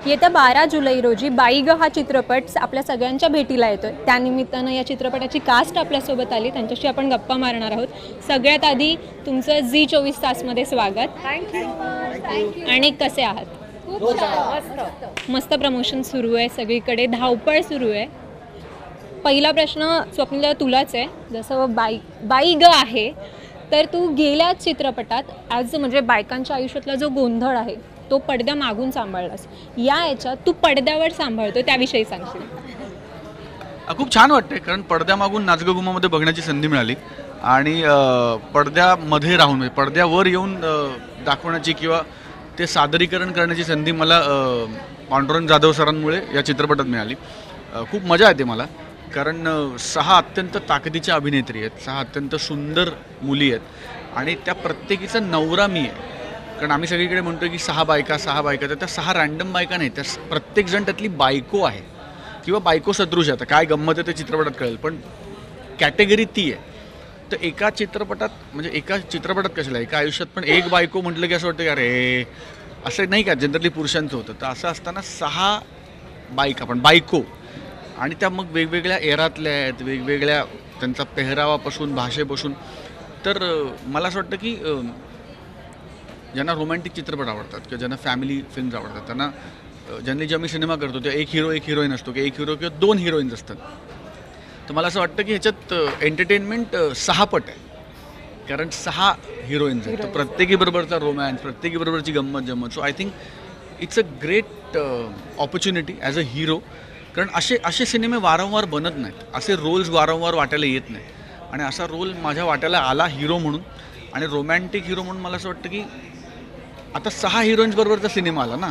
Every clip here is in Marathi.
येत्या 12 जुलै रोजी बाई ग हा चित्रपट आपल्या सगळ्यांच्या भेटीला येतोय. त्यानिमित्तानं या चित्रपटाची कास्ट आपल्यासोबत आली, त्यांच्याशी आपण गप्पा मारणार आहोत. सगळ्यात आधी तुमचं झी 24 तासमध्ये स्वागत. थँक्यू. आणि कसे आहात? मस्त प्रमोशन सुरू आहे, सगळीकडे धावपळ सुरू आहे. पहिला प्रश्न स्वप्नीला तुलाच आहे. जसं बाई ग आहे, तर तू गेल्या चित्रपटात ॲज म्हणजे बायकांच्या आयुष्यातला जो गोंधळ आहे तो पडद्या मागून सांभाळलास. याच्यात तू पडद्यावर सांभाळतो, त्याविषयी सांगशील? खूप छान वाटते, कारण पडद्यामागून नाच ग घुमामध्ये बघण्याची संधी मिळाली आणि पडद्यामध्ये राहून म्हणजे पडद्यावर येऊन दाखवण्याची किंवा ते सादरीकरण करण्याची संधी मला पांडुरंग जाधव सरांमुळे या चित्रपटात मिळाली. खूप मजा येते मला, कारण 6 अत्यंत ताकदीच्या अभिनेत्री आहेत, 6 अत्यंत सुंदर मुली आहेत आणि त्या प्रत्येकीचा नवरा मी आहे. कारण आम्ही सगळीकडे म्हणतो की 6 बायका तर त्या 6 रँडम बायका नाही, त्या प्रत्येकजण त्यातली बायको आहे किंवा बायको सदृश आहे. आता काय गंमत आहे ते चित्रपटात कळेल, पण कॅटेगरी ती आहे. तर एका चित्रपटात कशाला एका आयुष्यात पण एक बायको म्हटलं की असं वाटतं की अरे असं नाही का, जनरली पुरुषांचं होतं. तर असं असताना 6 बायका पण बायको आणि त्या मग वेगवेगळ्या एरातल्या आहेत, वेगवेगळ्या त्यांचा पेहरावापासून भाषेपासून. तर मला असं वाटतं की ज्यांना रोमॅन्टिक चित्रपट आवडतात किंवा ज्यांना फॅमिली फिल्म्स आवडतात त्यांना जनरली जे आम्ही सिनेमा करतो ते एक हिरो एक हिरोईन असतो की एक हिरो किंवा 2 हिरोईन्स असतात. तर मला असं वाटतं की ह्याच्यात एंटरटेनमेंट 6 पट आहे, कारण 6 हिरोईन्स आहेत. तर प्रत्येकीबरोबरचा रोमॅन्स, प्रत्येकीबरोबरची गंमत जम्मत. So I think it's a great opportunity as a hero, कारण असे सिनेमे वारंवार बनत नाहीत, असे रोल्स वारंवार वाटायला येत नाही. आणि असा रोल माझ्या वाट्याला आला हिरो म्हणून, आणि रोमॅन्टिक हिरो म्हणून. मला असं वाटतं की आता 6 हिरोईन्स बरोबरचा सिनेमा आला ना,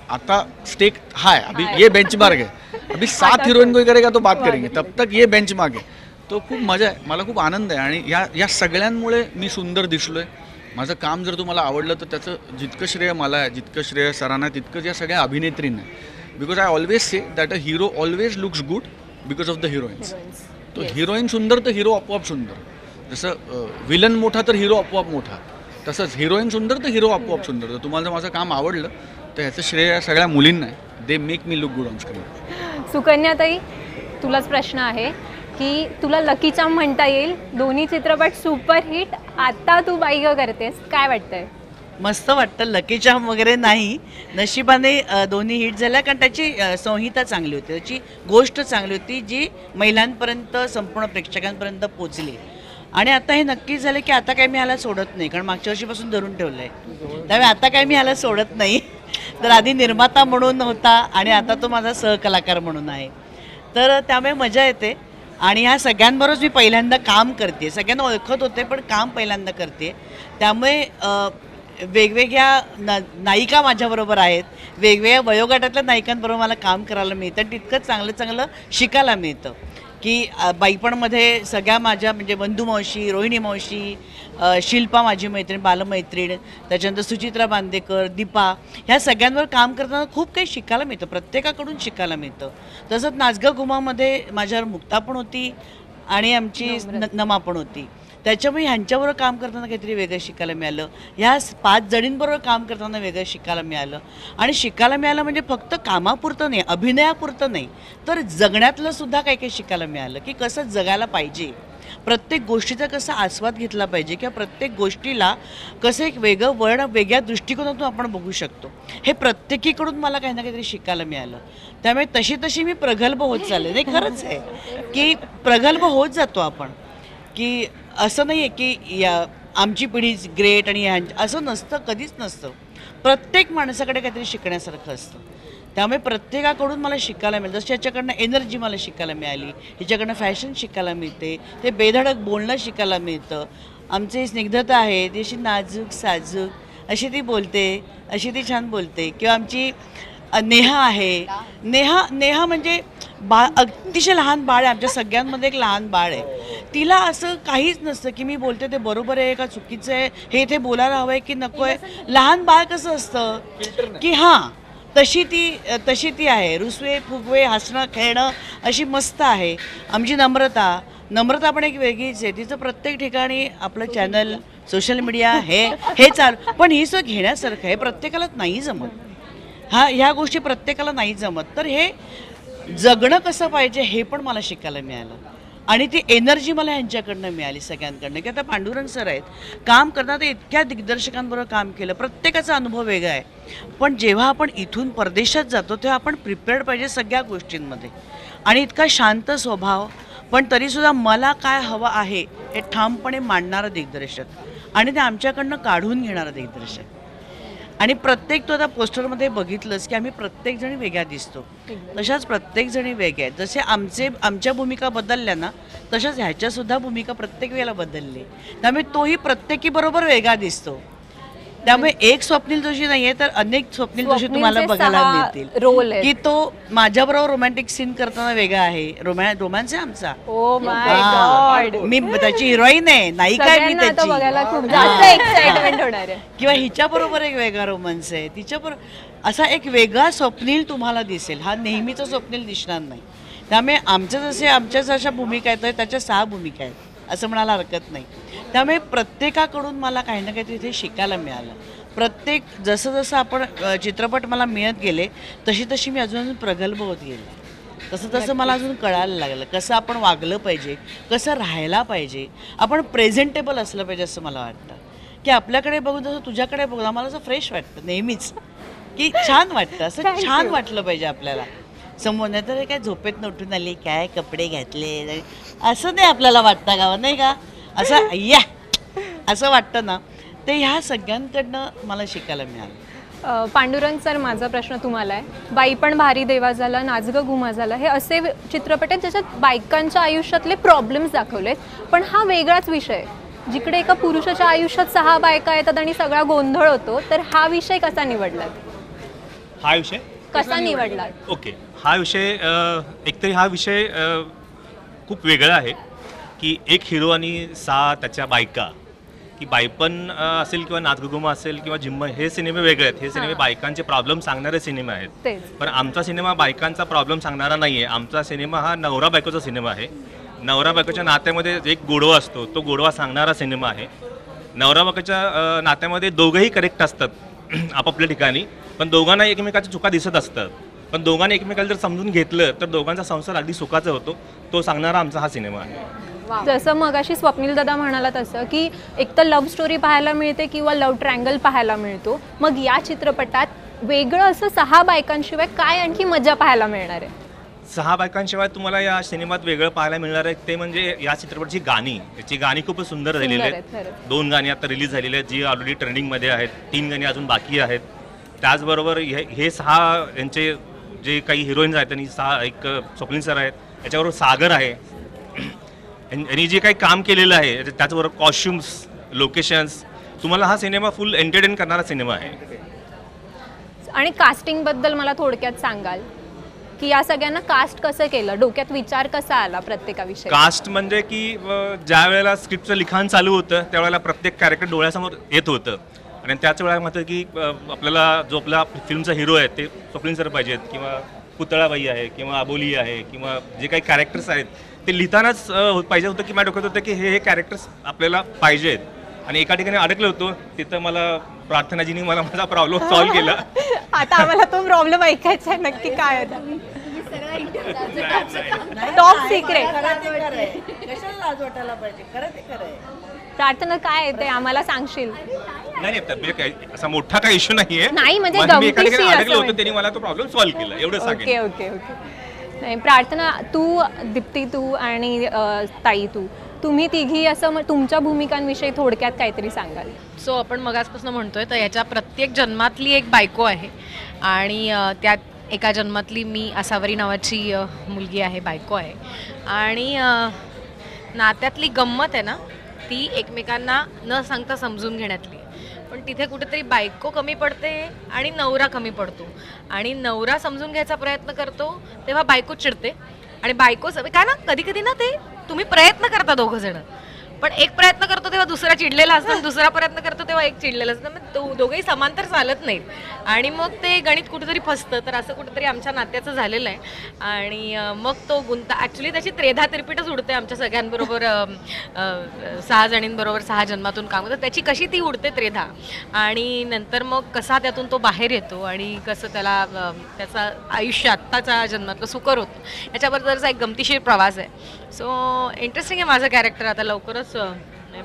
आता स्टेक हाय, अभी ये बेंचमार्क है, अभी 7 हिरोईन कोई करेगा तो बात करेंगे, तब तक ये बेंचमार्क है. तो खूप मजा आहे, मला खूप आनंद आहे. आणि या सगळ्यांमुळे मी सुंदर दिसलोय. माझं काम जर तुम्हाला आवडलं तर त्याचं जितकं श्रेय मला आहे, जितकं श्रेय सरांना, तितकंच या सगळ्या अभिनेत्रींना आहे. Because I always say that a hero always looks good because of the heroines. तो हिरोईन सुंदर तर हिरो आपोआप सुंदर. जसं विलन मोठा तर हिरो आपोआप मोठा, तसंच हिरोईन सुंदर तर हिरो आपोआप सुंदर. तर तुम्हाला जर माझं काम आवडलं तर ह्याचं श्रेय सगळ्या मुलींना आहे. They make me look good on screen. सुकन्याताई, तुलाच प्रश्न आहे की तुला लकी चार्म म्हणता येईल. दोन्ही चित्रपट सुपरहिट. आता तू बाई ग करतेस, काय वाटतंय? मस्त वाटतं. लकी चार्म वगैरे नाही, नशिबाने दोन्ही हिट झाल्या, कारण त्याची संहिता चांगली होती, त्याची गोष्ट चांगली होती जी महिलांपर्यंत, संपूर्ण प्रेक्षकांपर्यंत पोचली. आणि आता हे नक्की झालं की आता काय मी ह्याला सोडत नाही, कारण मागच्या वर्षीपासून धरून ठेवलं आहे. त्यामुळे आता काय मी ह्याला सोडत नाही. तर आधी निर्माता म्हणून होता आणि आता तो माझा सहकलाकार म्हणून आहे. तर त्यामुळे मजा येते. आणि ह्या सगळ्यांबरोबर मी पहिल्यांदा काम करते, सगळ्यांना ओळखत होते पण काम पहिल्यांदा करते. त्यामुळे वेगवेगळ्या नायिका माझ्याबरोबर आहेत, वेगवेगळ्या वयोगटातल्या नायिकांबरोबर मला काम करायला मिळतं. तितकंच चांगलं शिकायला मिळतं की बाईपणमध्ये सगळ्या माझ्या म्हणजे बंधू मावशी, रोहिणी मावशी, शिल्पा माझी मैत्रीण, बालमैत्रीण, त्याच्यानंतर सुचित्रा बांदेकर, दीपा, ह्या सगळ्यांवर काम करताना खूप काही शिकायला मिळतं, प्रत्येकाकडून शिकायला मिळतं. तसंच नाच ग घुमामध्ये माझ्यावर मुक्ता पण होती आणि आमची नमा पण होती. त्याच्यामुळे ह्यांच्याबरोबर काम करताना काहीतरी वेगळं शिकायला मिळालं. ह्या 5 जणींबरोबर काम करताना वेगळं शिकायला मिळालं. आणि शिकायला मिळालं म्हणजे फक्त कामापुरतं नाही, अभिनयापुरतं नाही, तर जगण्यातलं सुद्धा काही काही शिकायला मिळालं की कसं जगायला पाहिजे, प्रत्येक गोष्टीचा कसा आस्वाद घेतला पाहिजे, किंवा प्रत्येक गोष्टीला कसं एक वेगळं वळण, वेगळ्या दृष्टिकोनातून आपण बघू शकतो. हे प्रत्येकीकडून मला काही ना काहीतरी शिकायला मिळालं. त्यामुळे तशी मी प्रगल्भ होत चालले. नाही, खरंच आहे की प्रगल्भ होत जातो आपण, की असं नाही आहे की आमची पिढी ग्रेट आणि असं नसतं, कधीच नसतं. प्रत्येक माणसाकडे काहीतरी शिकण्यासारखं असतं. त्यामुळे प्रत्येकाकडून मला शिकायला मिळतं. जसं याच्याकडनं एनर्जी मला शिकायला मिळाली, हिच्याकडनं फॅशन शिकायला मिळते, ते बेधडक बोलणं शिकायला मिळतं. आमची स्निग्धता आहे, ती अशी नाजूक साजूक अशी ती बोलते, अशी ती छान बोलते. किंवा आमची नेहा आहे, नेहा म्हणजे अतिशय लहान बाळ आहे, आमच्या सगळ्यांमध्ये एक लहान बाळ आहे. तिला असं काहीच नसतं की मी बोलते ते बरोबर आहे का चुकीचं आहे, हे इथे बोलायला हवं आहे की नको आहे. लहान बाळ कसं असतं की हां, तशी ती आहे. रुसवे फुगवे, हसणं खेळणं अशी मस्त आहे. आमची नम्रता पण एक वेगळीच आहे. तिचं प्रत्येक ठिकाणी आपलं चॅनल, सोशल मीडिया हे चालू, पण ही सगळं घेण्यासारखं आहे. प्रत्येकालाच नाही जमत. ह्या गोष्टी प्रत्येकाला नाही जमत. तर हे जगणं कसं पाहिजे हे पण मला शिकायला मिळालं आणि ती एनर्जी मला ह्यांच्याकडनं मिळाली सगळ्यांकडनं. की आता पांडुरंग सर आहेत, काम करताना इतक्या दिग्दर्शकांबरोबर काम केलं, प्रत्येकाचा अनुभव वेगळा आहे. पण जेव्हा आपण इथून परदेशात जातो तेव्हा आपण प्रिपेअर्ड पाहिजे सगळ्या गोष्टींमध्ये. आणि इतका शांत स्वभाव, पण तरीसुद्धा मला काय हवं आहे हे ठामपणे मांडणारं दिग्दर्शक आणि ते आमच्याकडनं काढून घेणारं दिग्दर्शक. आणि प्रत्येक तो आता पोस्टरमध्ये बघितलंच की आम्ही प्रत्येकजणी वेगळ्या दिसतो, तशाच प्रत्येकजणी वेगळ्या आहेत. जसे आमच्या भूमिका बदलल्या ना, तशाच ह्याच्यासुद्धा भूमिका प्रत्येक वेळेला बदलली. त्यामुळे तोही प्रत्येकीबरोबर वेगळा दिसतो. त्यामुळे एक स्वप्नील जोशी नाही आहे, तर अनेक स्वप्नील जोशी तुम्हाला स्वप्नीलचे बघायला 6 मिळतील. रोल आहेत. की तो माझ्याबरोबर रोमॅन्टिक सीन करताना वेगळा आहे. रोमॅन्स आहे आमचा. ओ माय हा. गॉड, मी त्याची हिरोईन आहे, नायिका आहे मी आता त्याची. बघायला खूप जास्त एक्साइटमेंट होणार आहे. किंवा हिच्याबरोबर एक वेगळा रोमांस आहे, तिच्याबरोबर असा एक वेगळा स्वप्नील तुम्हाला दिसेल. हा नेहमीचा स्वप्नील दिसणार नाही. त्यामुळे आमच्या जशा भूमिका आहेत त्याच्या 6 भूमिका आहेत असं म्हणायला हरकत नाही. त्यामुळे प्रत्येकाकडून मला काही ना काही तिथे शिकायला मिळालं. प्रत्येक जसं जसं आपण चित्रपट मला मिळत गेले तशी तशी मी अजून प्रगल्भ होत गेले. तसं तसं मला अजून कळायला लागलं कसं आपण वागलं पाहिजे, कसं राहायला पाहिजे, आपण प्रेझेंटेबल असलं पाहिजे. असं मला वाटतं की आपल्याकडे बघून जसं तुझ्याकडे बघून आम्हाला असं फ्रेश वाटतं नेहमीच, की छान वाटतं. असं छान वाटलं पाहिजे आपल्याला समोर. नाही तर काय झोपेत उठून आली, काय कपडे घातले, असं नाही आपल्याला वाटतं गावा, नाही का? असं असं वाटतं ना. ते ह्या सगळ्यांकडनं मला शिकायला मिळालं. पांडुरंग सर, माझा प्रश्न तुम्हाला आहे. बाई पण भारी देवा झाला, नाच ग घुमा झाला, हे असे चित्रपट आहेत ज्याच्यात बायकांच्या आयुष्यातले प्रॉब्लेम्स दाखवलेत. पण हा वेगळाच विषय आहे, जिकडे एका पुरुषाच्या आयुष्यात 6 बायका येतात आणि सगळा गोंधळ होतो. तर हा विषय कसा निवडलात? हा विषय कसा निवडलात? ओके, हा विषय एकतरी हा विषय खूप वेगळा आहे की एक हिरो आणि 6 त्याच्या बायका, की बाईपण असेल किंवा नाचगुमा असेल किंवा जिम्म, हे सिनेमे वेगळे आहेत. हे सिनेमे बायकांचे प्रॉब्लेम सांगणारे सिनेमे आहेत. तेच. पण आमचा सिनेमा बायकांचा प्रॉब्लेम सांगणारा नाही आहे. आमचा सिनेमा हा नवरा बायकोचा सिनेमा आहे. नवरा बायकोच्या नात्यामध्ये एक गोडवा असतो, तो गोडवा सांगणारा सिनेमा आहे. नवरा बायकोच्या नात्यामध्ये दोघंही करेक्ट असतात आपापल्या ठिकाणी, पण दोघांना एकमेकाच्या चुका दिसत असतात. पण दोघांनी एकमेकाला जर समजून घेतलं तर दोघांचा संसार अगदी सुखाचा होतो. तो सांगणारा आमचा हा सिनेमा आहे. जसं मगाशी स्वप्नील दादा म्हणाला तसं की एक तर लव्ह स्टोरी पाहायला मिळते किंवा लव्ह ट्रँगल पाहायला मिळतो. मग या चित्रपटात वेगळं असं 6 बायकांशिवाय काय आणखी मजा पाहायला मिळणार आहे? 6 बायकांशिवाय तुम्हाला या सिनेमात वेगळं पाहायला मिळणार आहे ते म्हणजे या चित्रपटाची गाणी. याची गाणी खूपच सुंदर झालेली आहेत. खरंच. 2 गाणी आता रिलीज झालेली आहेत जी ऑलरेडी ट्रेंडिंगमध्ये आहेत. 3 गाणी अजून बाकी आहेत. त्याचबरोबर हे 6 यांचे जे काही हिरोईन्स आहेत त्यांनी 6, एक स्वप्नील सर आहेत, याच्याबरोबर सागर आहे, यांनी जे काही काम केलेलं आहे त्याचबरोबर कॉस्ट्युम्स, लोकेशन्स, तुम्हाला हा सिनेमा फुल एंटरटेन करणारा सिनेमा आहे. आणि कास्टिंगबद्दल मला थोडक्यात सांगाल की या सगळ्यांना कास्ट कसं केलं, डोक्यात विचार कसा आला प्रत्येकाविषयी? कास्ट म्हणजे की ज्या वेळेला स्क्रिप्टचं लिखाण चालू होतं त्यावेळेला प्रत्येक कॅरेक्टर डोळ्यासमोर येत होतं आणि त्याच वेळेला मात्र की आपल्याला जो आपला फिल्मचा हिरो आहे ते स्वप्नील सर पाहिजेत किंवा पुतळाबाई आहे किंवा अबोली आहे किंवा जे काही कॅरेक्टर्स आहेत ते लिहितानाच पाहिजे होतं की माझ्या डोक्यात होतं की हे कॅरेक्टर्स आपल्याला पाहिजेत. आणि एका ठिकाणी अडकलं होतो, तिथं मला प्रार्थनाजींनी मला माझा प्रॉब्लेम सॉल्व्ह केला. आता आम्हाला तो प्रॉब्लेम ऐकायचा आहे, नक्की काय होता? Top secret. कशाला लाज वाटायला पाहिजे, खरं ते खरं आहे. प्रार्थना काय आहे ते आम्हाला सांगशील? नाही असा मोठा काही इश्यू नाहीये. नाही, म्हणजे मी एका ठिकाणी गमतीशीर अडकलं असं होतं, त्यांनी मला तो प्रॉब्लेम सॉल्व्ह केला, एवढं सांगेन. ओके. नाही, प्रार्थना, तू, दीप्ती तू आणि ताई तुम्ही तिघी असं तुमच्या भूमिकांविषयी थोडक्यात काहीतरी सांगाल? सो आपण मगाचपासून म्हणतोय तर ह्याच्या प्रत्येक जन्मातली एक बायको आहे आणि त्यात एका जन्मातली मी असावरी नावाची मुलगी आहे, बायको आहे. आणि नात्यातली गंमत आहे ना ती एकमेकांना न सांगता समजून घेण्यातली. पण तिथे कुठेतरी बायको कमी पडते आणि नवरा कमी पडतो आणि नवरा समजून घ्यायचा प्रयत्न करतो तेव्हा बायको चिडते आणि बायको काय ना कधी कधी ना ते तुम्ही प्रयत्न करता 2 जण, पण एक प्रयत्न करतो तेव्हा दुसरा चिडलेला असतो आणि दुसरा प्रयत्न करतो तेव्हा एक चिडलेला असतं. मग दोघंही समांतर चालत नाहीत आणि मग ते गणित कुठेतरी फसतं. तर असं कुठेतरी आमच्या नात्याचं झालेलं आहे आणि मग तो गुंता ॲक्च्युली त्याची त्रेधा तिरपीटच उडते आमच्या सगळ्यांबरोबर. 6 जणींबरोबर 6 जन्मातून काम करतं, त्याची कशी ती उडते त्रेधा आणि नंतर मग कसा त्यातून तो बाहेर येतो आणि कसं त्याला त्याचा आयुष्य आत्ताचा जन्मातलं सुकर होतं, याच्याबद्दलचा एक गमतीशीर प्रवास आहे. सो इंटरेस्टिंग आहे माझं कॅरेक्टर. आता लवकरच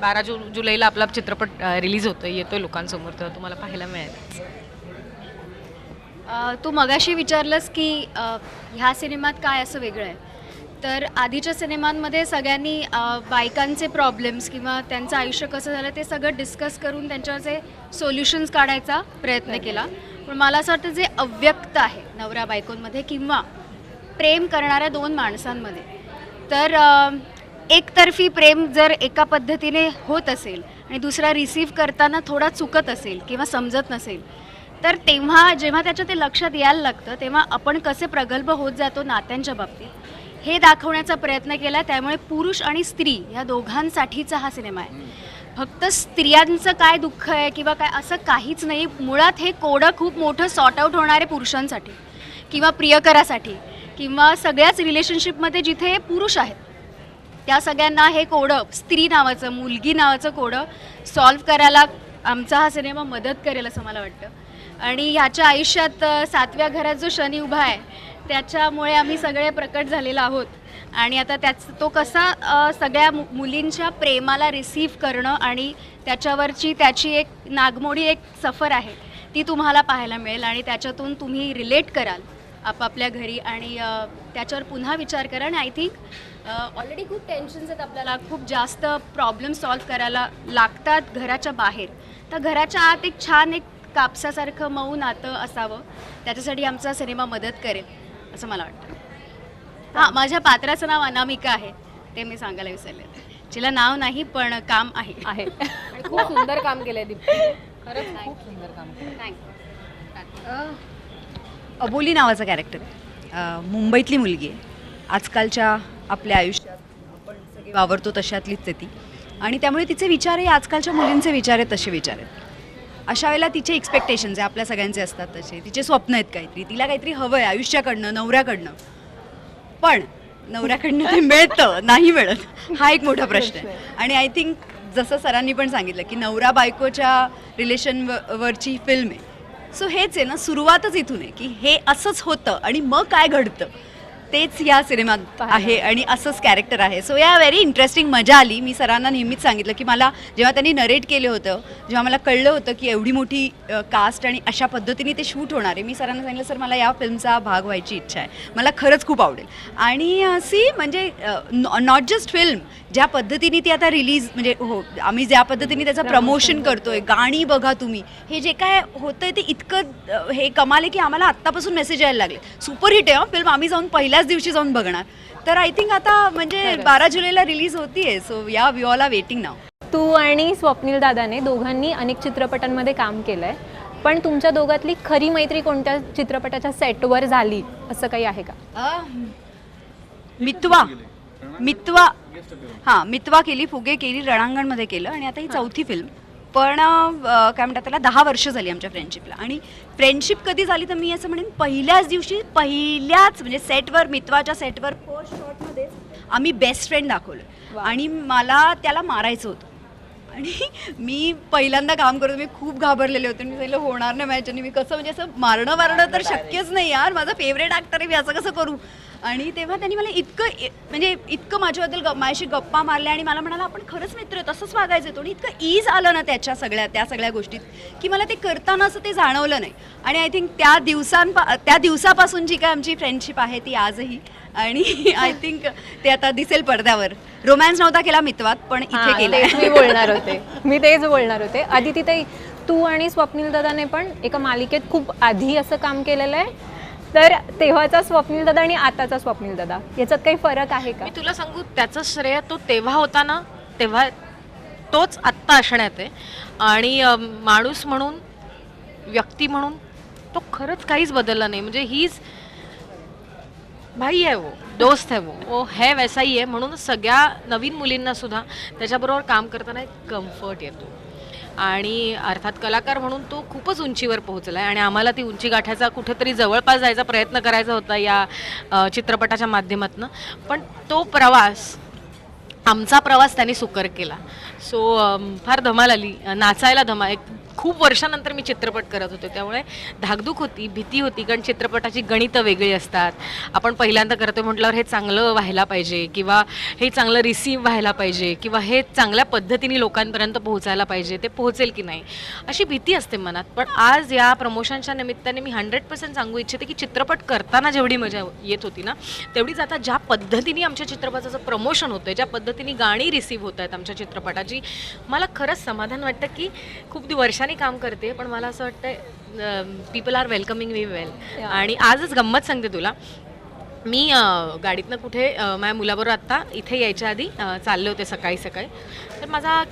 12 जुलैला आपला चित्रपट रिलीज होतो, येतोय लोकांसमोर, तर तुम्हाला पाहायला मिळेल. तू मगाशी विचारलंस की ह्या सिनेमात काय असं वेगळं आहे. तर आधीच्या सिनेमांमध्ये सगळ्यांनी बायकांचे प्रॉब्लेम्स किंवा त्यांचं आयुष्य कसं झालं ते सगळं डिस्कस करून त्यांच्याचे सोल्युशन्स काढायचा प्रयत्न केला. पण मला असं वाटतं जे अव्यक्त आहे नवरा बायकोंमध्ये किंवा प्रेम करणाऱ्या 2 माणसांमध्ये, तर एकतर्फी प्रेम जर एका पद्धतीने होत असेल आणि दुसरा रिसीव्ह करताना थोडा चुकत असेल किंवा समजत नसेल, तर तेव्हा जेव्हा त्याच्या ते लक्षात यायला लागतं तेव्हा आपण कसे प्रगल्भ होत जातो नात्यांच्या बाबतीत हे दाखवण्याचा प्रयत्न केला. त्यामुळे पुरुष आणि स्त्री ह्या दोघांसाठीचा हा सिनेमा आहे. फक्त स्त्रियांचं काय दुःख आहे किंवा काय असं काहीच नाही. मुळात हे कोडं खूप मोठं सॉर्ट आऊट होणारे पुरुषांसाठी किंवा प्रियकरासाठी किंवा सगळ्याच रिलेशनशिपमध्ये जिथे पुरुष आहेत त्या सगळ्यांना हे कोडं, स्त्री नावाचं, मुलगी नावाचं कोडं सॉल्व्ह करायला आमचा हा सिनेमा मदत करेल असं मला वाटतं. आणि ह्याच्या आयुष्यात 7व्या घरात जो शनी उभा आहे त्याच्यामुळे आम्ही सगळे प्रकट झालेलो आहोत आणि आता तो कसा सगळ्या मुलींच्या प्रेमाला रिसीव्ह करणं आणि त्याच्यावरची त्याची एक नागमोडी एक सफर आहे ती तुम्हाला पाहायला मिळेल आणि त्याच्यातून तुम्ही रिलेट कराल आपापल्या घरी आणि त्याच्यावर पुन्हा विचार करा. आणि आय थिंक ऑलरेडी खूप टेन्शन्स आहेत आपल्याला, खूप जास्त प्रॉब्लेम सॉल्व्ह करायला लागतात घराच्या बाहेर, तर घराच्या आत एक छान एक कापसासारखं मऊ नातं असावं त्याच्यासाठी आमचा सिनेमा मदत करेल असं मला वाटतं. हां, माझ्या पात्राचं नाव अनामिका आहे, ते मी सांगायला विसरले. तिला नाव नाही पण काम आहे. आणि खूप सुंदर काम केलंय दीप्ती, खरंच खूप सुंदर काम केलं. अबोली नावाचं कॅरेक्टर आहे. मुंबईतली मुलगी आहे. आजकालच्या आपल्या आयुष्यात आपण सगळे वावरतो तशातलीच आहे ती आणि त्यामुळे तिचे विचारही आजकालच्या मुलींचे विचार आहेत तसे विचार आहेत. अशा वेळेला तिचे एक्सपेक्टेशन्स आहे आपल्या सगळ्यांचे असतात तसे, तिचे स्वप्न आहेत काहीतरी, तिला काहीतरी हवं आहे आयुष्याकडनं, नवऱ्याकडनं. पण नवऱ्याकडनं ते मिळतं नाही मिळत हा एक मोठा प्रश्न आहे. आणि आय थिंक जसं सरांनी पण सांगितलं की नवरा बायकोच्या रिलेशनवरची फिल्म आहे. सो हेच आहे ना, सुरुवातच इथून आहे की हे असंच होतं आणि मग काय घडतं तेच या सिनेमात आहे आणि असंच कॅरेक्टर आहे. सो या व्हेरी इंटरेस्टिंग, मजा आली. मी सरांना नेहमीच सांगितलं की मला जेव्हा त्यांनी नरेट केलं होतं, जेव्हा मला कळलं होतं की एवढी मोठी कास्ट आणि अशा पद्धतीने ते शूट होणार आहे, मी सरांना सांगितलं सर मला या फिल्मचा भाग व्हायची इच्छा आहे, मला खरंच खूप आवडेल. आणि म्हणजे नॉट जस्ट फिल्म, ज्या पद्धतीने ती आता रिलीज म्हणजे हो आम्ही ज्या पद्धतीने त्याचं प्रमोशन करतोय, गाणी बघा तुम्ही, हे जे काय होतंय ते इतकं हे कमाल आहे की आम्हाला आत्तापासून मेसेज यायला लागले सुपरहिट आहे फिल्म, आम्ही जाऊन पहिल्याच दिवशी जाऊन बघणार. तर आय थिंक आता म्हणजे 12 जुलैला रिलीज होतीये. सो या वी ऑल आर वेटिंग नाव. तू आणि स्वप्नील दादाने दोघांनी अनेक चित्रपटांमध्ये काम केलंय, पण तुमच्या दोघातली खरी मैत्री कोणत्या चित्रपटाच्या सेटवर झाली असं काही आहे का? मितवा केली, फुगे केली, रणांगणमध्ये केलं आणि आता ही 4थी फिल्म. पण काय म्हणतात त्याला 10 वर्ष झाली आमच्या फ्रेंडशिपला. आणि फ्रेंडशिप कधी झाली तर मी असं म्हणेन पहिल्याच दिवशी, पहिल्याच म्हणजे सेटवर, मितवाच्या सेटवर फर्स्ट शॉटमध्ये आम्ही बेस्ट फ्रेंड दाखवलं आणि मला त्याला मारायचं होतं आणि मी पहिल्यांदा काम करतो, मी खूप घाबरलेले होते. मी सांगितलं होणार नाही माझ्याने, मी कसं म्हणजे असं मारणं तर शक्यच नाही यार, माझा फेवरेट ॲक्टर आहे, मी असं कसं करू. आणि तेव्हा त्यांनी मला इतकं माझ्याबद्दल माझ्याशी गप्पा मारल्या आणि मला म्हणाला आपण खरंच मित्र आहे, तसंच वागायचं होतं. आणि इतकं ईज आलं ना त्या सगळ्या गोष्टीत की मला ते करताना असं ते जाणवलं नाही. आणि आय थिंक त्या दिवसापासून जी काय आमची फ्रेंडशिप आहे ती आजही. आणि आय थिंक ते आता दिसेल पडद्यावर. रोमॅन्स नव्हता केला मितवात, पण इथे केलं. मी तेच बोलणार होते. आदिती, तू आणि स्वप्नील दादाने पण एका मालिकेत खूप आधी असं काम केलेलं आहे, तर तेव्हाचा स्वप्नील दादा आणि आताचा स्वप्नील दादा याच्यात काही फरक आहे का? मी तुला सांगू, त्याचं श्रेय तो तेव्हा होता ना, तेव्हा तोच आत्ता असण्यात आहे. आणि माणूस म्हणून, व्यक्ती म्हणून तो खरंच काहीच बदलला नाही. म्हणजे भाई है वो, दोस्त है वो है वैसा ही आहे. म्हणून सगळ्या नवीन मुलींना सुद्धा त्याच्याबरोबर काम करताना एक कम्फर्ट येतो. आणि अर्थात कलाकार म्हणून तो खूपच उंचीवर पोहोचला आहे आणि आम्हाला ती उंची गाठायचा कुठेतरी जवळपास जायचा प्रयत्न करायचा होता या चित्रपटाच्या माध्यमातून. पण तो प्रवास, आमचा प्रवास त्यांनी सुकर केला. सो फार धमाल आली, नाचायला एक खूप वर्षानंतर मी चित्रपट करत होते, त्यामुळे धाकधूक होती, भीती होती, कारण चित्रपटाची गणितं वेगळी असतात. आपण पहिल्यांदा करतो म्हटल्यावर हे चांगलं व्हायला पाहिजे किंवा हे चांगलं रिसीव्ह व्हायला पाहिजे किंवा हे चांगल्या पद्धतीने लोकांपर्यंत पोहोचायला पाहिजे, ते पोहोचेल की नाही अशी भीती असते मनात. पण आज या प्रमोशनच्या निमित्ताने मी 100% सांगू इच्छिते की चित्रपट करताना जेवढी मजा येत होती ना, तेवढीच आता ज्या पद्धतीने आमच्या चित्रपटाचं प्रमोशन होतं, ज्या पद्धतीने गाणी रिसीव्ह होत आहेत आमच्या चित्रपटाची, मला खरंच समाधान वाटतं की खूप वर्षांनी काम करते, पण मला असं वाटतं people are welcoming me well. आणि आजच गंमत सांगते तुला, मी गाडीतनं कुठे माझ्या मुलाबरोबर आत्ता इथे यायच्या आधी चालले होते सकाळी सकाळी, तर माझा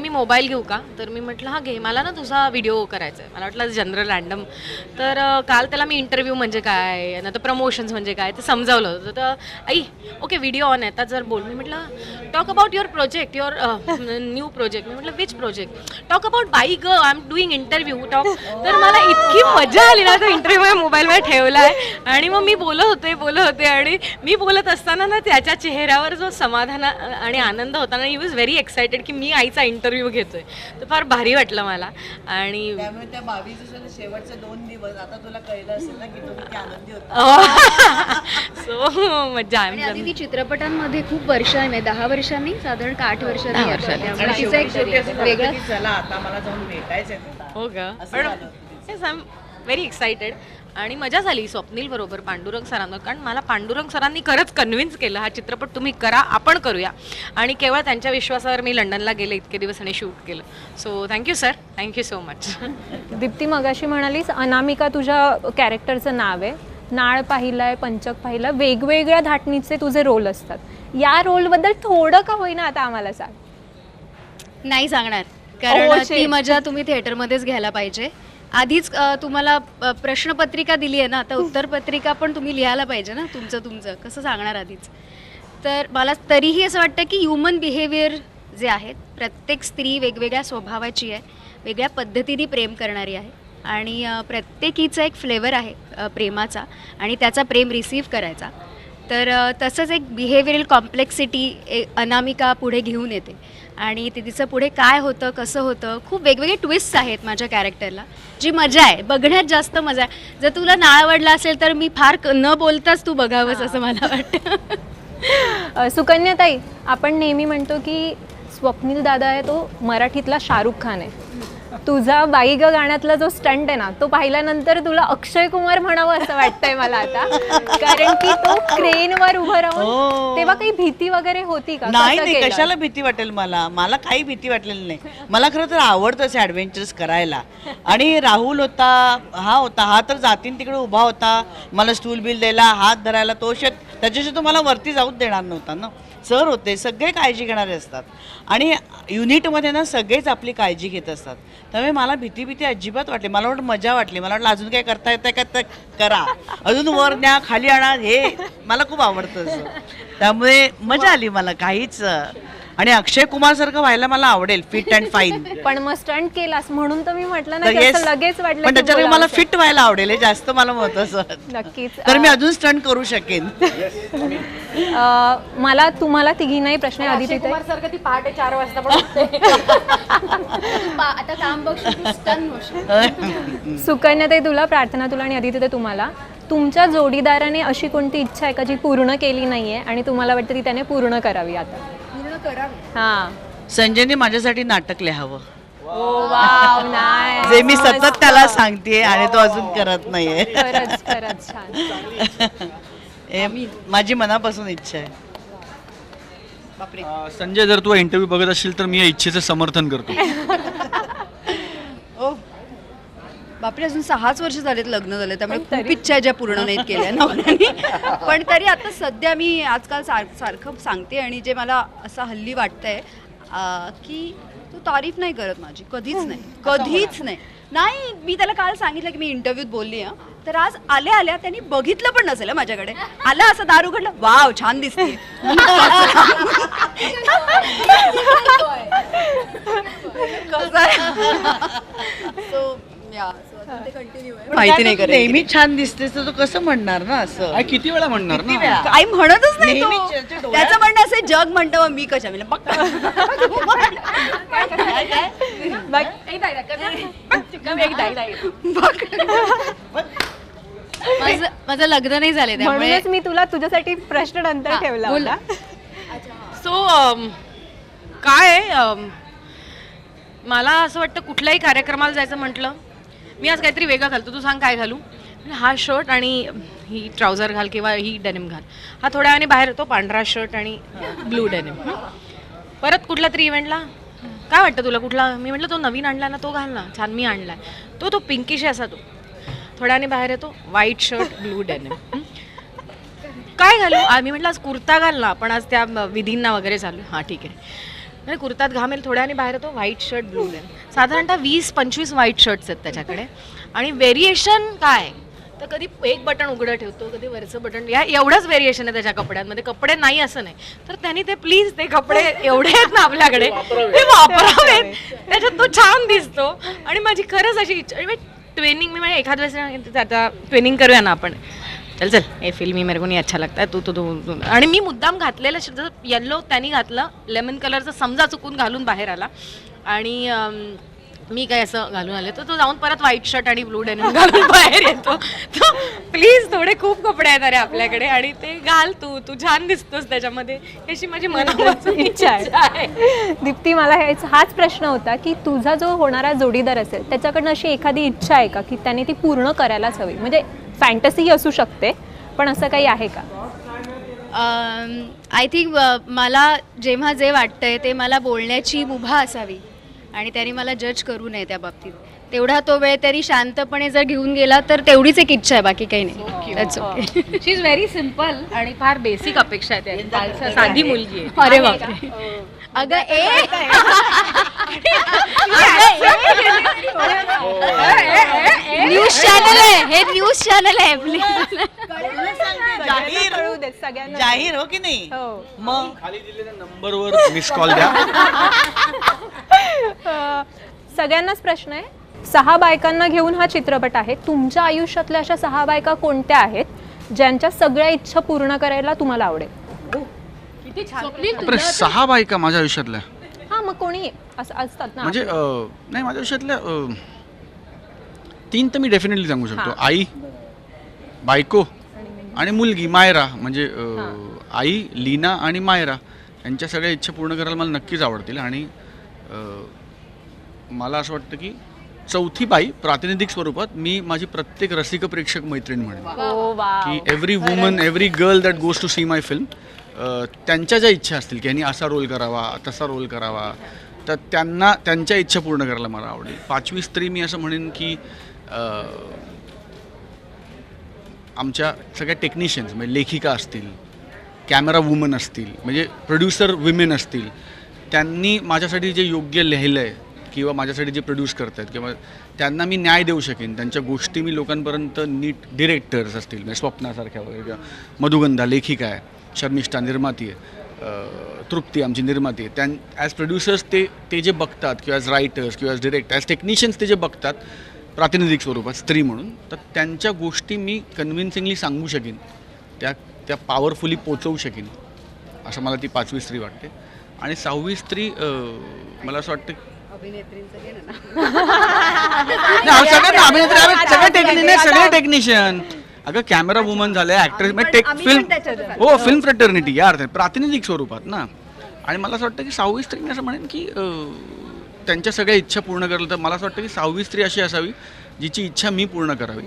मी मोबाईल घेऊ का, तर मी म्हटलं हां घे, मला ना तुझा व्हिडिओ करायचा आहे. मला वाटलं जनरल रँडम. तर काल त्याला मी इंटरव्ह्यू म्हणजे काय, नंतर प्रमोशन्स म्हणजे काय ते समजावलं होतं. तर आई ओके व्हिडिओ ऑन आहे, आता जर बोल. मी म्हटलं talk about your project, your new project. मी म्हटलं विच प्रोजेक्ट? टॉक अबाउट बाई ग, I am doing interview talk. तर मला इतकी मजा आली ना, तो इंटरव्ह्यू माझ्या मोबाईलमध्ये ठेवला आहे आणि मग मी बोलत होते आणि मी बोलत असताना ना त्याच्या चेहऱ्यावर जो समाधान आणि आनंद होता ना, ही वॉज व्हेरी एक्सायटेड की मी आईचा इंटरव्ह्यू घेतोय. तर फार भारी वाटलं मला. आणि त्यामुळे त्या 22 दिवसाचे शेवटचे 2 दिवस आता तुला कळलं असेल ना की तुम्ही किती आनंदी होता. सो मज्जा आणि आधी ती चित्रपटांमध्ये खूप वर्षांनी, 10 वर्षांनी साधारण का 8 वर्षांनी येतात. त्यामुळे तिचं एक वेगळं चला आता मला जाऊन भेटायचंय तुला. हो का, असं झालं होतं. Yes I am very excited. आणि मजा झाली स्वप्नील बरोबर, पांडुरंग सरांवर, कारण मला पांडुरंग सरांनी खरंच कन्व्हिन्स केलं हा चित्रपट तुम्ही करा, आपण करूया. आणि केवळ त्यांच्या विश्वासावर मी लंडनला गेले इतके दिवस आणि शूट केलं. So thank you sir, thank you so much. Deepti मगाशी म्हणालीस अनामिका तुझ्या कॅरेक्टरचं नाव आहे, नाळ पाहिलाय, पंचक पाहिलं, वेगवेगळ्या धाटणीचे तुझे रोल असतात. या रोलबद्दल थोडं का होईना आता आम्हाला सांग. नाही सांगणार, कारण Oh, shit. ती मजा तुम्ही थिएटरमध्येच घ्यायला पाहिजे. आधीच तुम्हाला प्रश्नपत्रिका दिली आहे ना, आता उत्तरपत्रिका पण तुम्ही लिहायला पाहिजे ना, तुमचं कसं सांगणार आधीच. तर मला तरीही असं वाटतं की ह्युमन बिहेवियर जे आहेत, प्रत्येक स्त्री वेगवेगळ्या स्वभावाची आहे, वेगळ्या पद्धतीने प्रेम करणारी आहे आणि प्रत्येकीचा एक फ्लेवर आहे प्रेमाचा आणि त्याचा प्रेम रिसीव्ह करायचा. तर तसंच एक बिहेवियरल कॉम्प्लेक्सिटी अनामिका पुढे घेऊन येते आणि ते तिचं पुढे काय होतं, कसं होतं, खूप वेगवेगळे ट्विस्ट आहेत माझ्या कॅरेक्टरला, जी मजा आहे बघण्यात, जास्त मजा आहे. जर तुला नाळ आवडला असेल तर मी फार न बोलताच तू बघावंस असं मला वाटतं. सुकन्याताई, आपण नेहमी म्हणतो की स्वप्नील दादा आहे तो मराठीतला शाहरुख खान आहे. तुझा बाई ग गाण्यातला जो स्टंट आहे ना, तो पाहिल्यानंतर तुला अक्षय कुमार म्हणावं असं वाटतंय मला आता, कारण की तो क्रेनवर उभं राहून, तेव्हा काही भीती वगैरे होती का? नाही कसं नाही, केलं? कशाला भीती वाटेल मला काही भीती वाटलेली नाही. मला खरं तर आवडतं असे ॲडव्हेंचर्स करायला. आणि राहुल होता, हा तर जातीन तिकडे उभा होता, मला स्टूल बिल द्यायला, हात धरायला, तो त्याच्याशी तो मला वरती जाऊच देणार नव्हता ना. सर होते, सगळे काळजी घेणारे असतात आणि युनिटमध्ये ना सगळेच आपली काळजी घेत असतात. त्यामुळे मला भीती अजिबात वाटली. मला वाटलं मजा वाटली. मला वाटलं अजून काय करता येतं का, तर करा, अजून वर न्या, खाली आणा, हे मला खूप आवडतं असं. त्यामुळे मजा आली मला काहीच. आणि अक्षय कुमार सारखं व्हायला मला आवडेल, फिट अँड फाईन. पण मग स्टंट केलास म्हणून तर मी म्हटलं ना तर की yes, असं लगेच वाटलं पण की त्याच्यावर मला बोलावंसं. फिट व्हायला आवडेल, हे जास्त मला महत्वाचं. नक्कीच. तर मी अजून स्टंट करू शकेन. मला तुम्हाला तिघींनाही प्रश्न आहे. आधी तिथे सारखं ती पहाटे 4 वाजता पण आता काम बघ. सुकन्याताई तुला, प्रार्थना तुला आणि आधी तिथे तुम्हाला, तुमच्या जोडीदाराने अशी कोणती इच्छा आहे का जी पूर्ण केली नाहीये आणि तुम्हाला वाटतं ती त्याने पूर्ण करावी आता? पूर्ण करावी. हां. संजयने माझ्यासाठी नाटक लिहावं, वाव, नाईस. जे मी सतत त्याला सांगतेय आणि तो अजून करत नाहीये. खरंच छान. हे माझी मनापासून इच्छा आहे. संजय, जर तू इंटरव्ह्यू बघत असशील तर मी या इच्छेचं समर्थन करतो. बापरे, अजून 6च वर्ष झालेत लग्न झाले, त्यामुळे खूप इच्छा आहे ज्या पूर्ण नाहीत केल्या नवऱ्याने. पण तरी आता सध्या मी आजकाल सारखं सांगते आणि जे मला असं हल्ली वाटतंय की तू तारीफ नाही करत माझी, कधीच नाही. नाही, मी त्याला काल सांगितलं की मी इंटरव्ह्यूत बोलली तर आज आल्या आल्या त्यांनी बघितलं पण नसेल हं माझ्याकडे. आला असं दार उघडलं, वाव छान दिसते. माहिती नाही करेल. नेहमी छान दिसतेस तर तू कसं म्हणणार ना असं. आई किती वेळा म्हणणार किती ना. वेळा? आई म्हणतच नाही नेहमी तो. त्याच्या डोळ्यात- त्याचं म्हणणं असं जग म्हणतं मग मी कशा मिळेल बघ. माझं लग्न नाही झाले त्यामुळे म्हणूनच मी तुला तुझ्यासाठी प्रश्न नंतर ठेवला बोल. होता. सो काय मला असं वाटतं कुठल्याही कार्यक्रमाला जायचं म्हटलं मी आज काहीतरी वेगळं घालतो, तू सांग काय घालू. हा शर्ट आणि ही ट्राउझर घाल किंवा ही डेनिम घाल. हा थोड्या वेळाने बाहेर येतो पांढरा शर्ट आणि ब्लू डेनिम. परत कुठल्या तरी इव्हेंटला काय वाटतं तुला कुठला, मी म्हटलं तो नवीन आणला ना तो घाल ना, छान मी आणलाय तो पिंकिश असा तो. थोड्याने बाहेर येतो व्हाईट शर्ट ब्लू डेनिम. काय घालू मी म्हटलं आज कुर्ता घाल ना, पण आज त्या विधींना वगैरे चालू. हां ठीक आहे म्हणजे कुर्तात घामेल. थोड्याने बाहेर येतो व्हाईट शर्ट ब्लू डेनिम. साधारणतः 20-25 व्हाईट शर्ट्स आहेत त्याच्याकडे. आणि व्हेरिएशन काय तर कधी एक बटन उघडं ठेवतो, कधी वरचं बटन, या एवढंच व्हेरिएशन आहे त्याच्या कपड्यांमध्ये. कपडे नाही असं नाही तर त्यांनी ते प्लीज ते कपडे एवढे आहेत ना आपल्याकडे ते वापरावेत, त्याच्यात तो छान दिसतो. आणि माझी खरंच अशी इच्छा ट्रेनिंग मी म्हणजे एखाद वेळेस आता ट्रेनिंग करूया ना आपण, चल चल हे फिल्मी मेरे को नहीं अच्छा लगता है तू. आणि मी मुद्दाम घातलेलं जसं येल्लो त्यांनी घातलं लेमन कलरचं समजा चुकून घालून बाहेर आला आणि मी काय असं घालून आले तर तो जाऊन परत व्हाईट शर्ट आणि ब्लू डेनिम घालून बाहेर येतो. तर प्लीज थोडे खूप कपडे आहेत अरे आपल्याकडे आणि ते घाल तू छान दिसतोस त्याच्यामध्ये, अशी माझी मनापासून इच्छा आहे. दीप्ती, मला हाच प्रश्न होता की तुझा जो होणारा जोडीदार असेल त्याच्याकडनं अशी एखादी इच्छा आहे का की त्याने ती पूर्ण करायलाच हवी, म्हणजे फॅन्टसी असू शकते पण असं काही आहे का? आय थिंक मला जेव्हा जे वाटतंय ते मला बोलण्याची मुभा असावी आणि त्यांनी मला जज करू नये त्या बाबतीत. तेवढा तो वेळ तरी शांतपणे जर घेऊन गेला तर तेवढीच एक इच्छा आहे, बाकी काही नाही. That's okay. She is very simple आणि फार बेसिक अपेक्षा आहे त्या साधी मुलगी आहे. अरे बापरे. अगं न्यूज चॅनल आहे हे, न्यूज चॅनल आहे जाहीर कळू देत सगळ्यांना. जाहीर हो की नाही. हो. मग खाली दिलेल्या नंबरवर मिस कॉल द्या. सगळ्यांनाच प्रश्न आहे. 6 बायकांना घेऊन हा चित्रपट आहे. तुमच्या आयुष्यातल्या अशा 6 बायका कोणत्या आहेत ज्यांच्या सगळ्या इच्छा पूर्ण करायला तुम्हाला आवडेल? बापरे, 6 बायका माझ्या आयुष्यातल्या. हा मग कोणी असं असतात ना म्हणजे नाही माझ्या आयुष्यातल्या 3 तर मी डेफिनेटली सांगू शकतो. आई, बायको आणि मुलगी मायरा. म्हणजे आई, लीना आणि मायरा यांच्या सगळ्या इच्छा पूर्ण करायला मला नक्कीच आवडतील. आणि मला असं वाटतं की 4थी बाई प्रातिनिधिक स्वरूपात मी माझी प्रत्येक रसिक प्रेक्षक मैत्रीण म्हणेन ओ वाव. की every woman every girl that goes to see my film त्यांच्या ज्या इच्छा असतील की यांनी असा रोल करावा तसा रोल करावा तर त्यांना त्यांच्या इच्छा पूर्ण करायला मला आवडेल. 5वी स्त्री मी असं म्हणेन की आमच्या सगळ्या टेक्निशियन्स म्हणजे लेखिका असतील, कॅमेरा वुमन असतील, म्हणजे प्रोड्युसर विमेन असतील, त्यांनी माझ्यासाठी जे योग्य लिहिलं आहे किंवा माझ्यासाठी जे प्रोड्यूस करत आहेत किंवा त्यांना मी न्याय देऊ शकेन, त्यांच्या गोष्टी मी लोकांपर्यंत नीट डिरेक्टर्स असतील म्हणजे स्वप्नासारख्या वगैरे किंवा मधुगंधा लेखिका आहे, शर्मिष्ठा निर्माती आहे, तृप्ती आमची निर्माती आहे, ॲज प्रोड्युसर्स ते जे बघतात किंवा ॲज रायटर्स किंवा ॲज डिरेक्टर ॲज टेक्निशियन्स ते जे बघतात प्रातिनिधिक स्वरूपात स्त्री म्हणून, तर त्यांच्या गोष्टी मी कन्व्हिन्सिंगली सांगू शकेन, त्या पॉवरफुली पोचवू शकेन असं मला ती 5वी स्त्री वाटते. आणि 6वी स्त्री मला असं वाटतं सगळे टेक्निशियन अगं कॅमेरा वुमन झाले, ॲक्ट्रेस फिल्म फिल्म फ्रेटर्निटी यार प्रातिनिधिक स्वरूपात ना. आणि मला असं वाटतं की 6वी स्त्री मी असं म्हणेन की त्यांच्या सगळ्या इच्छा पूर्ण करायला, तर मला असं वाटतं की 6वी स्त्री अशी असावी जिची इच्छा मी पूर्ण करावी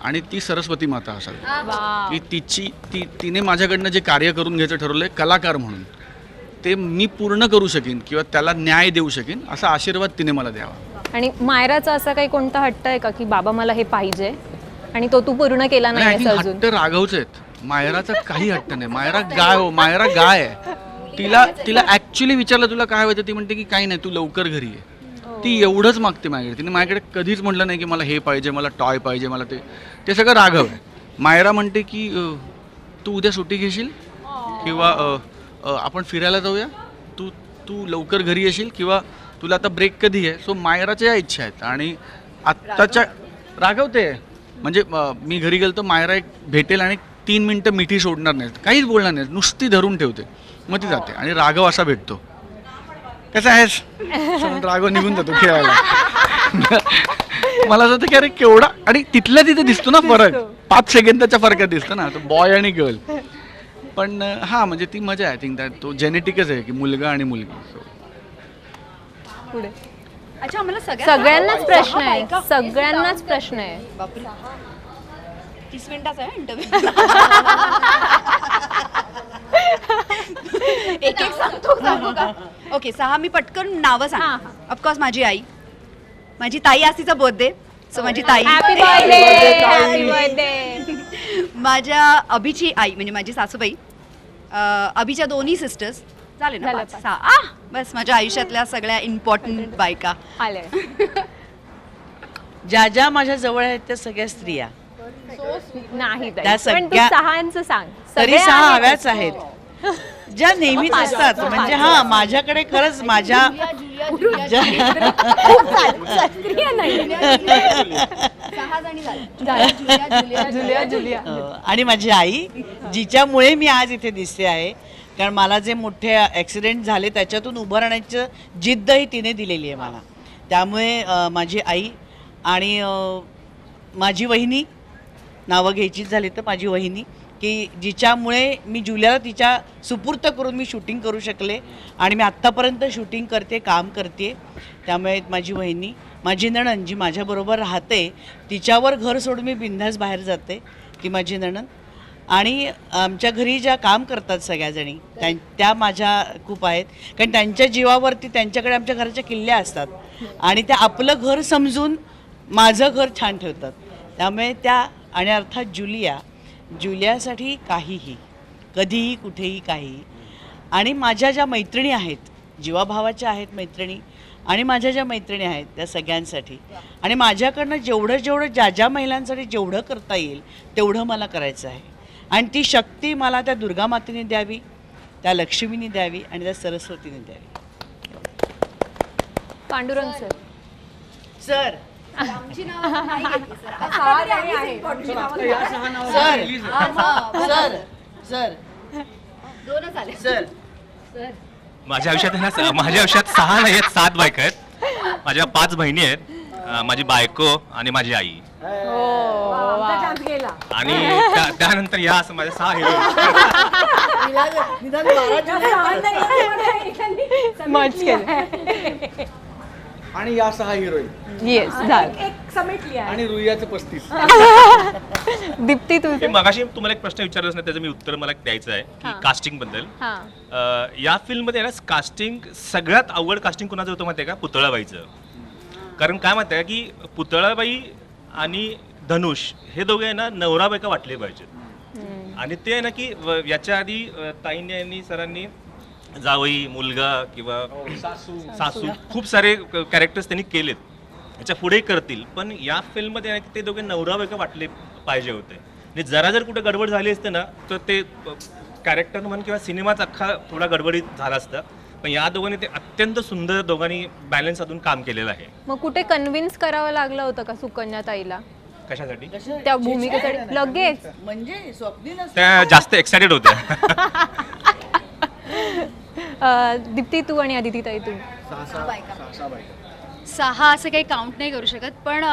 आणि ती सरस्वती माता असावी की तिने माझ्याकडनं जे कार्य करून घ्यायचं ठरवलं आहे कलाकार म्हणून ते मी पूर्ण करू शकेन किंवा त्याला न्याय देऊ शकेन असा आशीर्वाद तिने मला द्यावा. आणि मायराचा असा काही कोणता हट्ट आहे का की बाबा मला हे पाहिजे आणि तो तू पूर्ण केला नाही अजून? हट्ट राघवचे आहेत, मायराचा काही हट्ट नाही. मायरा गाय आहे. तिला ऍक्च्युली विचारलं तुला काय हवं, ती म्हणते की काही नाही तू लवकर घरी ये. ती एवढंच मागते माझ्याकडे. तिने माझ्याकडे कधीच म्हटलं नाही की मला हे पाहिजे, मला टॉय पाहिजे, मला ते सगळं राघव आहे. मायरा म्हणते की तू उद्या सुट्टी घेशील किंवा आपण फिरायला जाऊया, तू लवकर घरी येशील किंवा तुला आता ब्रेक कधी आहे. सो मायराच्या या इच्छा आहेत. आणि आत्ताच्या राघव ते आहे. म्हणजे मी घरी गेलो तर मायरा एक भेटेल आणि 3 मिनटं मिठी सोडणार नाही, काहीच बोलणार नाही, नुसती धरून ठेवते, मग ती जाते. आणि राघव असा भेटतो, कसा आहेस, राघव निघून जातो खेळायला. मला असं वाटतं की अरे केवढा, आणि तिथल्या तिथे दिसतो ना फरक, 5 सेकंदाच्या फरकात दिसतो ना, तो बॉय आणि गर्ल. पण हां, म्हणजे ती मजा आहे. आय थिंक दॅट तो जेनेटिकच आहे की मुलगा आणि मुलगी. पुढे अच्छा, आम्हाला सगळ्यांनाच प्रश्न आहे, सगळ्यांनाच प्रश्न आहे. बापरे, 30 मिनिटाचा आहे इंटरव्ह्यू. एक एक सांगतो का? ओके, 6 मी पटकन नावं सांग. ऑफकोर्स माझी आई, माझी ताई आज तिचा बर्थडे, सो माझी ताई. Happy birthday, happy birthday. माझ्या अभिची आई म्हणजे माझी सासूबाई, अभिच्या दोन्ही सिस्टर्स, झाले ना झालं 5. बस माझ्या आयुष्यातल्या सगळ्या इम्पॉर्टंट बायका. आले. ज्या ज्या माझ्या जवळ आहेत त्या सगळ्या स्त्रिया, नाही ताई. त्या पण तू सगळ्या- 6चं सांग. तरी सगळे 6 आहेत. हव्याच आहेत, ज्या नेहमीच असतात. म्हणजे हा, माझ्याकडे खरंच माझ्या शास्त्रीय नाही. Julia, Julia. आणि माझी आई, जिच्यामुळे मी आज इथे दिसते आहे. कारण मला जे मोठे ॲक्सिडेंट झाले त्याच्यातून उभं राहण्याचं जिद्दही तिने दिलेली आहे मला. त्यामुळे माझी आई आणि माझी वहिनी, नावं घ्यायचीच झाली तर माझी वहिनी, की जिच्यामुळे मी जुलियाला तिच्या सुपूर्त करून मी शूटिंग करू शकले आणि मी आत्तापर्यंत शूटिंग करते, काम करते. त्यामुळे माझी वहिनी, माझी नणंद जी माझ्याबरोबर राहते, तिच्यावर घर सोडून मी बिनधास्त बाहेर जाते, ती माझी नणंद. आणि आमच्या घरी ज्या काम करतात सगळ्याजणी, त्या माझ्या खूप आहेत. कारण त्यांच्या जीवावरती त्यांच्याकडे आमच्या घराच्या किल्ल्या असतात आणि त्या आपलं घर समजून माझं घर छान ठेवतात. त्यामुळे त्या, आणि अर्थात जुलियासाठी काहीही, कधीही, कुठेही, काहीही. आणि माझ्या ज्या मैत्रिणी आहेत, जीवाभावाच्या आहेत मैत्रिणी, आणि माझ्या ज्या मैत्रिणी आहेत त्या सगळ्यांसाठी, आणि माझ्याकडनं जेवढं ज्या महिलांसाठी जेवढं करता येईल तेवढं मला करायचं आहे. आणि ती शक्ती मला त्या दुर्गा मातेने द्यावी, त्या लक्ष्मीने द्यावी आणि त्या सरस्वतीने द्यावी. पांडुरंग सर. सर आमची नावं नाही घेतली, सर. सर सर दोनच आले. सर माझ्या आयुष्यात आहे ना, माझ्या आयुष्यात 6 नाही आहेत, 7 बायका आहेत. माझ्या 5 बहिणी आहेत, माझी बायको आणि माझी आई. आणि त्यानंतर या असं माझ्या 6 हिरो. मच केलं. आणि या 6 हिरोईन येस, झालं. आणि रुईयाचं 35. दीप्ती तू. मी मगाशी तुम्हाला एक प्रश्न विचारलाच नाही, त्याचं मी उत्तर मला द्यायचं आहे की कास्टिंग बद्दल. या फिल्ममध्ये ना कास्टिंग सगळ्यात अवघड कास्टिंग कोणाचं होतं माहिती आहे का? पुतळाबाईचं. कारण काय माहिती आहे की पुतळाबाई आणि धनुष हे दोघे आहे ना नवरा बायका वाटले पाहिजेत. आणि ते आहे ना की याच्या आधी ताईंनी आणि सरांनी जावई, मुलगा किंवा सासू खूप सारे कॅरेक्टर्स त्यांनी केलेत, याच्या पुढे करतील. पण या फिल्ममध्ये आहे की ते दोघे नवरा बायका वाटले पाहिजे होते. आणि जरा जर कुठे गडबड झाली असते ना तर ते कॅरेक्टर म्हण किंवा सिनेमाच अख्खा थोडा गडबडीत झाला असता. पण या दोघांनी ते अत्यंत सुंदर दोघांनी बॅलन्स साधून काम केलेलं आहे. मग कुठे कन्व्हिन्स करावं लागलं होतं का सुकन्या ताईला कशासाठी? त्या भूमिकेसाठी? लगेच म्हणजे स्वप्नील त्या जास्त एक्सायटेड होत्या. दीप्ती तू आणि अदिती ताई तू. 6 असं काही काउंट नाही करू शकत, पण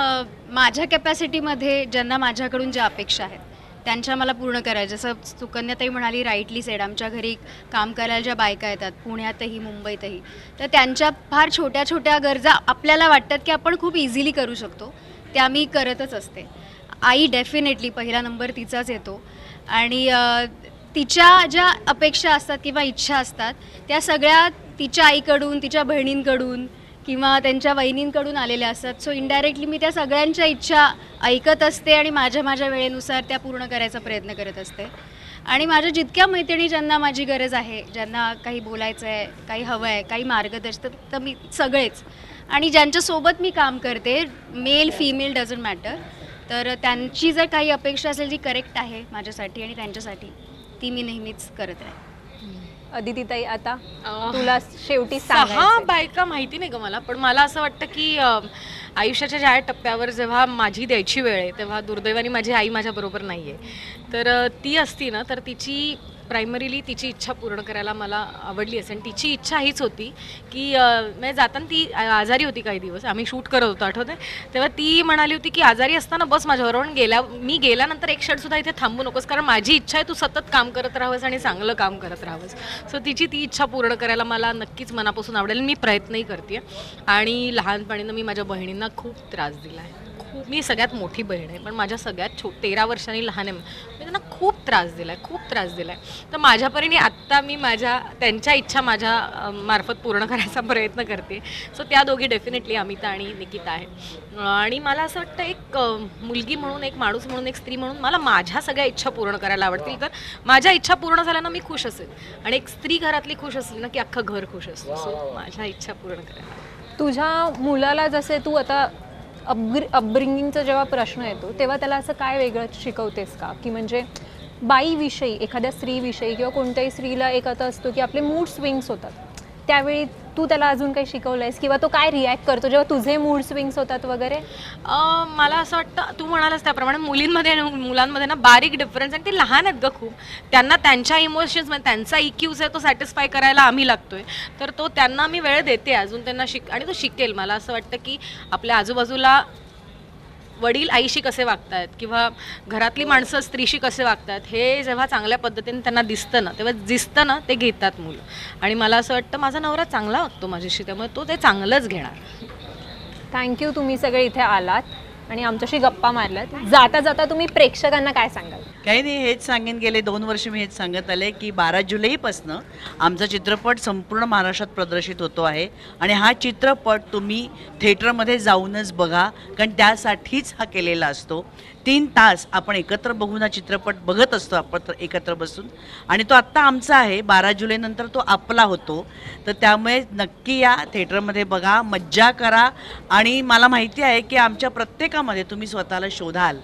माझ्या कॅपॅसिटीमध्ये ज्यांना माझ्याकडून ज्या अपेक्षा आहेत त्यांच्या मला पूर्ण करायच्या. जसं सुकन्याताई म्हणाली, राईटली सेड, आमच्या घरी काम करायला ज्या बायका येतात पुण्यातही मुंबईतही, तर त्यांच्या फार छोट्या छोट्या गरजा आपल्याला वाटतात की आपण खूप इझिली करू शकतो, त्या मी करतच असते. आई डेफिनेटली पहिला नंबर तिचाच येतो. आणि तिच्या ज्या अपेक्षा असतात किंवा इच्छा असतात त्या सगळ्या तिच्या आईकडून, तिच्या बहिणींकडून किंवा त्यांच्या वहिनींकडून आलेल्या असतात. सो इनडायरेक्टली मी त्या सगळ्यांच्या इच्छा ऐकत असते आणि माझ्या वेळेनुसार त्या पूर्ण करायचा प्रयत्न करत असते. आणि माझ्या जितक्या मैत्रिणी ज्यांना माझी गरज आहे, ज्यांना काही बोलायचं आहे, काही हवं आहे, काही मार्गदर्शन, तर मी सगळेच आणि ज्यांच्यासोबत मी काम करते, मेल फिमेल डझंट मॅटर, तर त्यांची जर काही अपेक्षा असेल जी करेक्ट आहे माझ्यासाठी आणि त्यांच्यासाठी, ती मी नेहमीच करत राहीन. अदितीताई, आता तुला शेवटी 6 सांगायचंय. बायका माहिती नाही का मला, पण मला असं वाटतं की आयुष्याच्या ज्या टप्प्यावर जेव्हा माझी द्यायची वेळ आहे तेव्हा दुर्दैवाने माझी आई माझ्याबरोबर नाही आहे. तर ती असती ना तर तिची प्रायमरीली तिची इच्छा पूर्ण करायला मला आवडली असेल. आणि तिची इच्छा हीच होती की म्हणजे जाताना ती आजारी होती काही दिवस, आम्ही शूट करत होतो आठवते, तेव्हा ती म्हणाली होती की आजारी असताना बस माझ्याबरोबर, मी गेल्यानंतर एक क्षणसुद्धा इथे थांबू नकोस, कारण माझी इच्छा आहे तू सतत काम करत राहावंस आणि चांगलं काम करत राहावंस. सो तिची ती इच्छा पूर्ण करायला मला नक्कीच मनापासून आवडेल. मी प्रयत्नही करते. आणि लहानपणीनं मी माझ्या बहिणींना खूप त्रास दिला आहे. मी सगळ्यात मोठी बहीण आहे, पण माझ्या सगळ्यात 13 वर्षांनी लहान आहे, मी त्यांना खूप त्रास दिला आहे. तर माझ्यापरीने आत्ता मी त्यांच्या इच्छा माझ्या मार्फत पूर्ण करायचा प्रयत्न करते. सो त्या दोघी डेफिनेटली अमिता आणि निकिता आहे. आणि मला असं वाटतं एक मुलगी म्हणून, एक माणूस म्हणून, एक स्त्री म्हणून मला माझ्या सगळ्या इच्छा पूर्ण करायला आवडतील. तर माझ्या इच्छा पूर्ण झाल्यानं मी खुश असेल, आणि एक स्त्री घरातली खुश असली ना की अख्खं घर खुश असतं. सो माझ्या इच्छा पूर्ण करायला. तुझ्या मुलाला जसे तू आता अपब्रिंगिंगचा जेव्हा प्रश्न येतो तेव्हा त्याला असं काय वेगळं शिकवतेस का, की म्हणजे बाईविषयी, एखाद्या स्त्रीविषयी किंवा कोणत्याही स्त्रीला एक आता असतो की आपले मूड स्विंग्स होतात, त्यावेळी तू त्याला अजून काही शिकवलंयस किंवा तो काय रिॲक्ट करतो जेव्हा तुझे मूड स्विंग्स होतात वगैरे? मला असं वाटतं तू म्हणालास त्याप्रमाणे मुलींमध्ये आणि मुलांमध्ये ना बारीक डिफरन्स, आणि ते लहान आहेत ग खूप, त्यांना त्यांच्या इमोशन्स, त्यांचा इक्यूज आहे तो सॅटिस्फाय करायला आम्ही लागतोय. तर तो त्यांना मी वेळ देते अजून, त्यांना आणि तो शिकेल. मला असं वाटतं की आपल्या आजूबाजूला वडील आईशी कसे वागतायत किंवा घरातली माणसं स्त्रीशी कसे वागतात हे जेव्हा चांगल्या पद्धतीने त्यांना दिसतं ना, तेव्हा दिसतं ना ते घेतात मुलं. आणि मला असं वाटतं माझा नवरा चांगला वागतो माझ्याशी, त्यामुळे तो ते चांगलंच घेणार. थँक्यू, तुम्ही सगळे इथे आलात आणि आमच्याशी गप्पा मारल्यात. जाता जाता तुम्ही प्रेक्षकांना काय सांगाल? काही नाही, हेच सांगेन, गेले 2 वर्ष मी हेच सांगत आले की 12 जुलैपासनं आमचा चित्रपट संपूर्ण महाराष्ट्रात प्रदर्शित होतो आहे. आणि हा चित्रपट तुम्ही थिएटरमध्ये जाऊनच बघा, कारण त्यासाठीच हा केलेला असतो. 3 तास आपण एकत्र बघून हा चित्रपट बघत असतो आपण एकत्र बसून, आणि तो आत्ता आमचा आहे. 12 जुलैनंतर तो आपला होतो. तर त्यामुळे नक्की या थिएटरमध्ये बघा, मज्जा करा. आणि मला माहिती आहे की आमच्या प्रत्येकामध्ये तुम्ही स्वतःला शोधाल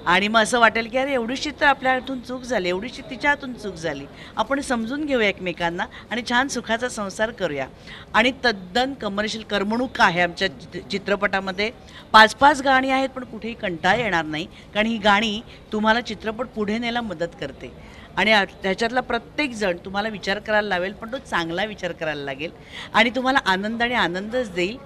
आणि मग असं वाटेल की अरे एवढीशी तर आपल्या हातून चूक झाली, एवढीशी तिच्या हातून चूक झाली, आपण समजून घेऊया एकमेकांना आणि छान सुखाचा संसार करूया. आणि तद्दन कमर्शियल करमणूक आहे आमच्या चित्रपटामध्ये. 5-5 गाणी आहेत, पण कुठेही कंटाळा येणार नाही, कारण ही गाणी तुम्हाला चित्रपट पुढे न्यायला मदत करते. आणि त्याच्यातला प्रत्येक जण तुम्हाला विचार करायला लावेल, पण तो चांगला विचार करायला लागेल आणि तुम्हाला आनंद आणि आनंदच देईल.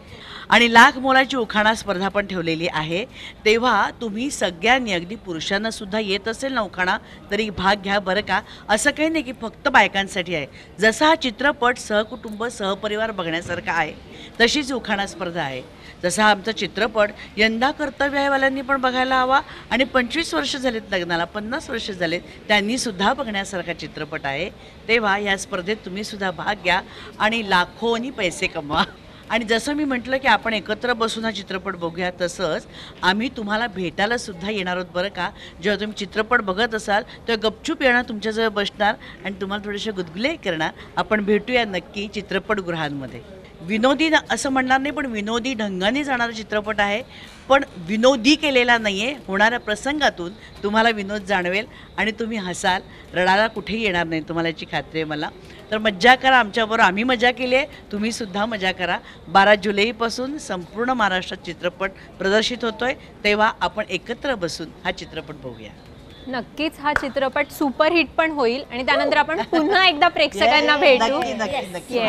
आणि लाख मोलाची उखाणा स्पर्धा पण ठेवलेली आहे, तेव्हा तुम्ही सगळ्यांनी, अगदी पुरुषांनासुद्धा येत असेल ना उखाणा तरी भाग घ्या बरं का. असं काही नाही की फक्त बायकांसाठी आहे. जसा हा चित्रपट सहकुटुंब सहपरिवार बघण्यासारखा आहे तशीच उखाणा स्पर्धा आहे. जसा आमचा चित्रपट यंदा कर्तव्यवाल्यांनी पण बघायला हवा, आणि 25 वर्ष झालेत लग्नाला, 50 वर्ष झालेत, त्यांनीसुद्धा बघण्यासारखा चित्रपट आहे. तेव्हा या स्पर्धेत तुम्हीसुद्धा भाग घ्या आणि लाखोनी पैसे कमवा. आणि जसं मी म्हटलं की आपण एकत्र बसून हा चित्रपट बघूया, तसंच आम्ही तुम्हाला भेटायला सुद्धा येणार आहोत बरं का. जेव्हा तुम्ही चित्रपट बघत असाल तेव्हा गपचूप येणार, तुमच्याजवळ बसणार आणि तुम्हाला थोडेसे गुदगुले करणार. आपण भेटूया नक्की चित्रपटगृहांमध्ये. विनोदी असं म्हणणार नाही, पण विनोदी ढंगाने जाणारा चित्रपट आहे, पण विनोदी केलेला नाही आहे. होणाऱ्या प्रसंगातून तुम्हाला विनोद जाणवेल आणि तुम्ही हसाल, रडायला कुठेही येणार नाही, तुम्हाला याची खात्री आहे मला. तर मज्जा करा आमच्याबरोबर, आम्ही मजा केली आहे, तुम्हीसुद्धा मजा करा. 12 जुलैपासून संपूर्ण महाराष्ट्रात चित्रपट प्रदर्शित होतो आहे, तेव्हा आपण एकत्र बसून हा चित्रपट बघूया. नक्कीच हा चित्रपट सुपरहिट पण होईल आणि त्यानंतर आपण पुन्हा एकदा प्रेक्षकांना भेटू. नक्की.